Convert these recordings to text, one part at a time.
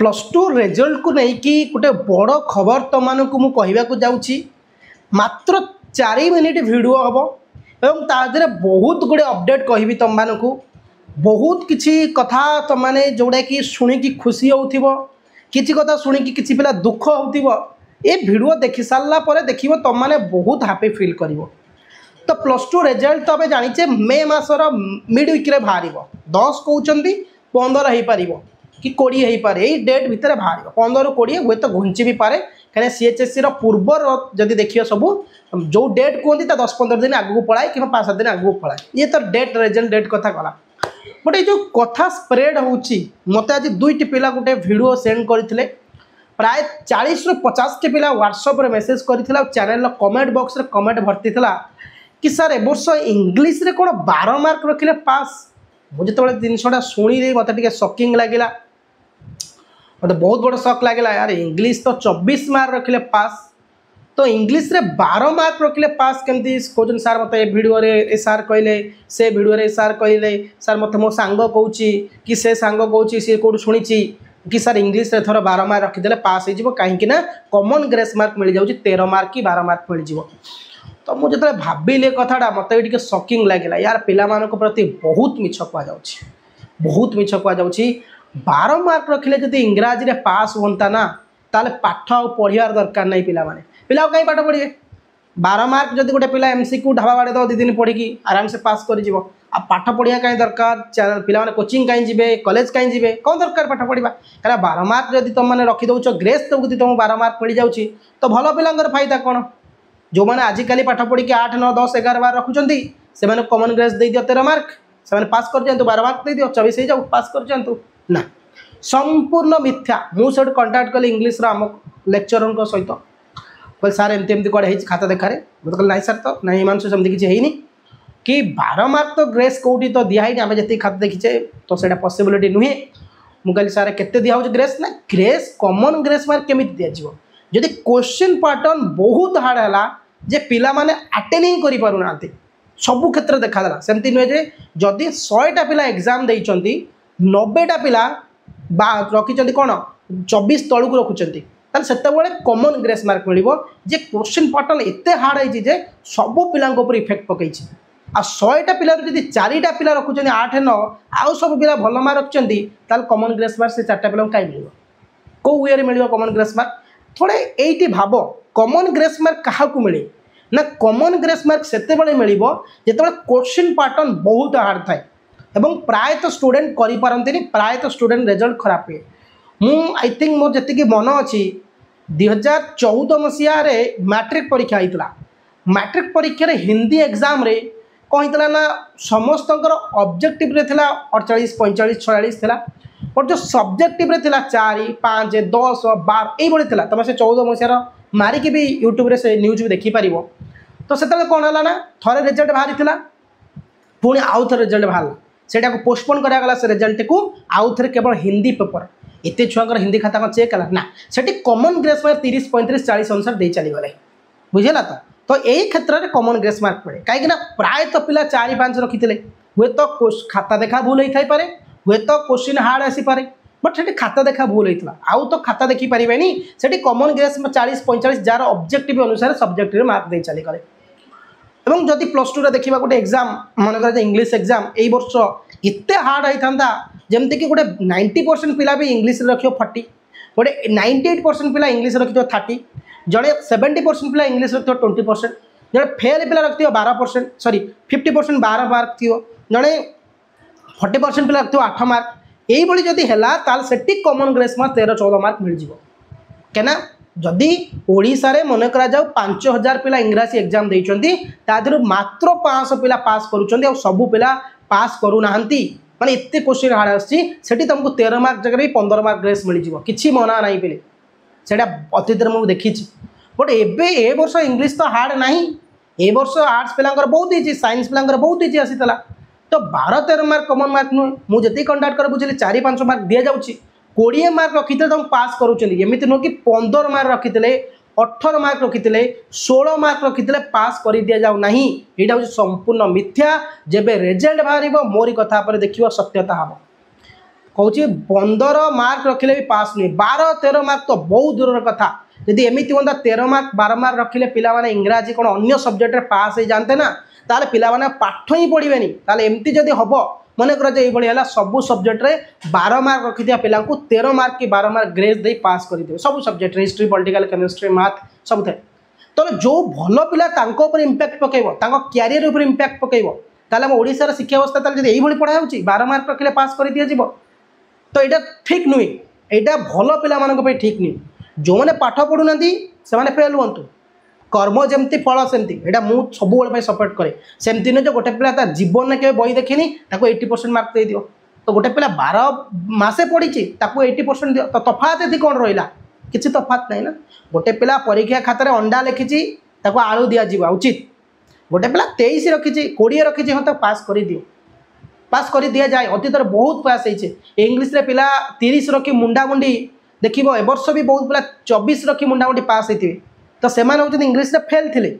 Plus two result को लेकिन गोटे बड़ खबर तुम मानक मुझे जाऊँगी मात्र 4 मिनिट वीडियो हम एवं तादे बहुत गुड़े अपडेट कहि तुम मानक बहुत किसी कथा तुम मैंने जोड़ा कि शुणिकी खुशी हो किसी कथा शुणिकी किसी पिला दुख हो ये वीडियो देखी सारा देख तुम मैंने बहुत हैप्पी फील कर। तो प्लस टू रिजल्ट तो जाचे मे मसर मिड वीक्रे बाहर 10 कहते 15 हो पार कि 20 हो पारे यही डेट भितर बाहर 15 20 हे तो घुंची भी पारे कहीं सीएचएससी पूर्वर जदि देखिए सब जो डेट कहती 10-15 दिन आगू पलाए कि 5-7 दिन आगू पलाए ये तो डेट रिजल्ट डेट कथा गला बट ये जो कथा स्प्रेड होती मत आज 2टी पिला गोटे वीडियो सेंड करते प्राय 40 ରୁ 50 टी पिला व्हाट्सएप रे मेसेज करथिला चैनल कमेंट बॉक्स रे कमेंट भर्ती थिला कि सर ए वर्ष इंग्लिश रे कोन 12 मार्क रखिले पास मुझे तो जिनसा शुणी मत शॉकिंग लगिला मतलब बहुत बड़ा शक लगे यार इंग्लिश तो 24 मार्क रखिले पास तो इंग्लिश रे 12 मार्क रखिले पास केमती कहते सार मत ए वीडियो रे सार कहले से वीडियो रे सार कहले सार मत मो सांग कहूँ कि से सांग कहूँ सी कौट शुणी कि सर इंग्लिश रे थोड़ा 12 मार्क रखीदे पास हो कहीं कॉमन ग्रेस मार्क मिल जाऊँ 13 मार्क कि 12 मार्क मिल जाव। तो मुझे जो भाविले कथाटा मत भी शॉकिंग लगे यार पिला प्रति बहुत मिछ कहुच्छी बहुत मिछ कहुच्छी 12 मार्क रखिले जब इंग्राजी रे पास होता ना ताले पाठ पढ़ियार दरकार नहीं पिला माने पिला कहीं पाठ पढ़े 12 मार्क जब गोटे पिला एमसीक्यू ढाबा बाड़े दो 2 दिन पढ़ी आराम से पास कर पाठ पढ़िया कहीं दरकार पिला कोचिंग कहीं जी कॉलेज कहीं जी कौन दरकार पाठ पढ़ा क्या 12 मार्क जब तुम मैंने रखीदौच ग्रेस तुमको तुम 12 मार्क मिल जाऊँगी तो भल पिला फायदा कौन जो मैंने आजिकल पाठ पढ़ी 8, 9, 10, 11, 12 रखुच्च से कॉमन ग्रेस दे दियो 13 मार्क से पास कर जातु 12 मार्क दे दियो 24 हो जाऊ पास कर जातु ना संपूर्ण मिथ्या मुझे कंटाक्ट कली इंग्लिश आम लेक्चर सहित कहते सार एमती कड़े खाता देखारे मतलब कहल ना सर तो नहीं मानस सेमती किसी है कि 12 मार्क तो ग्रेस कौटी तो दिखाई आम जी खाता देखीचे तो सही पसिबिलिटी नुहे मुझे सारे केते दिया ग्रेस ना ग्रेस कॉमन ग्रेस मार्क केमी दिज्व जदि क्वेश्चन पैटर्न बहुत हार्ड है जे पिला माने अटेंड ही करि पारु नांती सबु क्षेत्र देखादेला सेमती नुहे जे जदि 100टा पिला एग्जाम देइचंती 90टा पिला रखिंट कौन 24 तलू को रखुच्च से कॉमन ग्रेस मार्क मिल जे क्वेश्चन पैटर्न एत हार्ड है सबू पिला इफेक्ट पकई आ 100टा पिला जब 4टा पिला रखुच्च 8, 9 आउ सब पिला भल मार्क रखिंट कॉमन ग्रेस मार्क से 4टा पिला कहीं मिल कौ वे मिल कॉमन ग्रेस मार्क थोड़े यही भाव कॉमन ग्रेस मार्क क्या मिले ना कॉमन ग्रेस मार्क से मिल जो क्वेश्चन पैटर्न बहुत हार्ड थाए एवं प्रायतः स्टूडेंट करें प्रायतः स्टूडेंट रिजल्ट खराब हुए मु आई थिंक मोर जी मन अच्छी 2014 मसीह मैट्रिक परीक्षा होता मैट्रिक परीक्षा हिंदी एग्जाम रे कौन होता ना समस्त ऑब्जेक्टिव रे थिला 48, 45, 46 थिला और जो सब्जेक्टिव रे थिला 4, 5, 10, 12 यही थिला तुम से 14 मसीहार मारिकी भी यूट्यूब रे से न्यूज भी देखिपार तो से कौन है ना थरे रिजल्ट बाहरी पुणी आउ थे रिजल्ट बाहर से पोस्टपोन करागला से रिजल्ट को आउ थे केवल हिंदी पेपर एत छुआ हिंदी खाता चेक है ना से कॉमन ग्रेस मार्क 30, 35, 40 अनुसार दे चलीगले बुझेगा तो यही क्षेत्र में कॉमन ग्रेस मार्क पड़े कहीं प्रायतः पिला 4, 5 रखी हे तो खाता देखा भूल होता पारे हे तो क्वेश्चन हार्ड आसीपे बट से खाता देखा भूल होता आउ तो खाता देखी पारे से कॉमन ग्रेस 40, 45 जार ऑब्जेक्टिव अनुसार सब्जेक्ट मार्क दे चलीगले एवं जदि प्लस 2 देखा गोटे एग्जाम मन कर इंग्लिश एग्जाम यही वर्ष एत हार्ड होता जमती कि गोटे 90% पिला भी इंग्लिश रखियो 40 गोटे 98% पिला इंग्लिश रखियो 30 जड़े 70% पिला इंग्लिश रखियो 20% जड़े फेल पिला रखियो 12% सॉरी 50% 12 मार्क थी जड़े 40% पिला रखियो 8 मार्क यही जदि है से कॉमन ग्रेस मार्क 13-14 मार्क मिल जाव क्या जदि ओडिशा रे मन करा जाऊ 5000 पिला इंग्राजी एग्जाम देइचंती तादर मात्र 500 पिला पास करूचंती और सबु पिला पास करू नाहंती माने एते क्वेश्चन हार्ड आसी सेठी तुमको 13 मार्क जगह भी 15 मार्क ग्रेस मिल जिवो किछि मना नाही पिले सेटा अतीत मु देखी बट एबे ए वर्ष इंग्लिश तो हार्ड नहीं ए वर्ष आर्ट्स पिलांकर बहुत इजी साइंस पिलांकर बहुत इजी आसीतला तो 12-13 मार्क कॉमन मार्क नुहे मुझे जी कंटाक्ट कर बुझे 4-5 मार्क दि जाऊँगी 20 मार्क रखी तुम पास करुँच नुह कि 15 मार्क रखी 18 मार्क रखी 16 मार्क रखी पास कर दि जाऊ ना यहाँ हूँ संपूर्ण मिथ्या जेबे रिजल्ट बाहर मोरी कथा पर देखिए सत्यता हम कौच 15 मार्क रखिले भी पास नुहे 12-13 मार्क तो बहुत दूर कथा जदि एमती हाँ 13 मार्क 12 मार्क रखिले पिला माने इंग्राजी कौन अन्य सब्जेक्ट में पास हो जाते ना ताले पिला माने पाठ ही पढ़े ताले एमती जदि हम मन कर है सब सब्जेक्ट रे 12 मार्क रखि पिला 13 मार्क कि 12 मार्क ग्रेस दे पास कर सब subject history political chemistry math सब थे तो जो भल पिला इम्पैक्ट पकेब क्यारियर उपर इम्पैक्ट पकेब ताले हम ओडिशार शिक्षा व्यवस्था ताले यही पढ़ा हो 12 मार्क रखिले पास कर दिया तो यहाँ ठीक नुहे यहाँ भल पिला ठीक नुहे जो मैंने पाठ पढ़ुना से फेल हूँ कर्म जमती फल सेमती यहाँ मुझे सब सपोर्ट करे सेमती नुहे जो गोटे पिला तार जीवन में केवल बही देखनी 80% मार्क दे दियो तो गोटे पिला 12 मासे पढ़ी 80% दियो तो तफात ये कौन रहा किसी तफात नहीं ना गोटे पिला परीक्षा खातार अंडा लिखी आलू दिज्व उचित गोटे पिला 23 रखी 20 रखी हाँ तो पास कर दियो पास कर दि जाए अतीतर बहुत पास होइछे इंग्लिश रे पिला 30 रखी मुंडामुंडी देखिबो ए वर्ष भी बहुत पिला 24 रखी मुंडामुंडी पास होइथिबे तो सेमाने होते इंग्लिश रे फेल थिले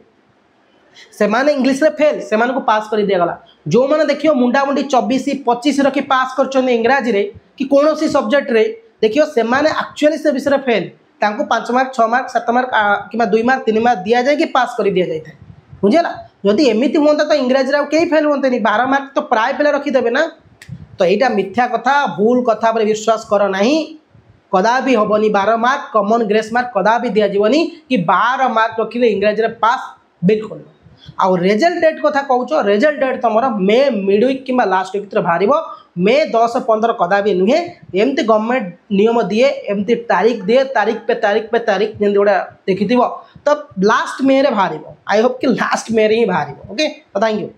सेमाने इंग्लिश रे फेल सेमाने को पास कर दिया गला जो माने देखियो मुंडामुंडी 24-25 रखी पास करछन इंग्राजी रे कि कोनोसी सब्जेक्ट रे देखियो सेमाने एक्चुअली से विषय फेल तांको 5 मार्क 6 मार्क 7 मार्क कि 2 मार्क 3 मार्क दिया जाए कि पास कर दिया जाए बुझेला जदि एमती हाँ तो इंग्राजी कहीं फेल हाँ 12 मार्क तो प्राय पिला रखीदे ना तो यहाँ मिथ्या कथा भूल कथा पर विश्वास कर ना कदा भी हेनी 12 मार्क कॉमन ग्रेस मार्क कदा भी दिज्वनी कि 12 मार्क रखिले इंग्राजी पास बिल्कुल आउ रिजल्ट डेट कथा कौच रिजल्ट डेट तुम मे मिड वीक कि लास्ट वीक बाहर मे 10-15 कदा भी नुहे एमती गवर्नमेंट नियम दिए एमती तारीख दिए तारीख पे तारीख जमी गोटा देखी तो लास्ट मे रे बाहर आई होप कि लास्ट मे रे ही बाहर ओके थैंक यू।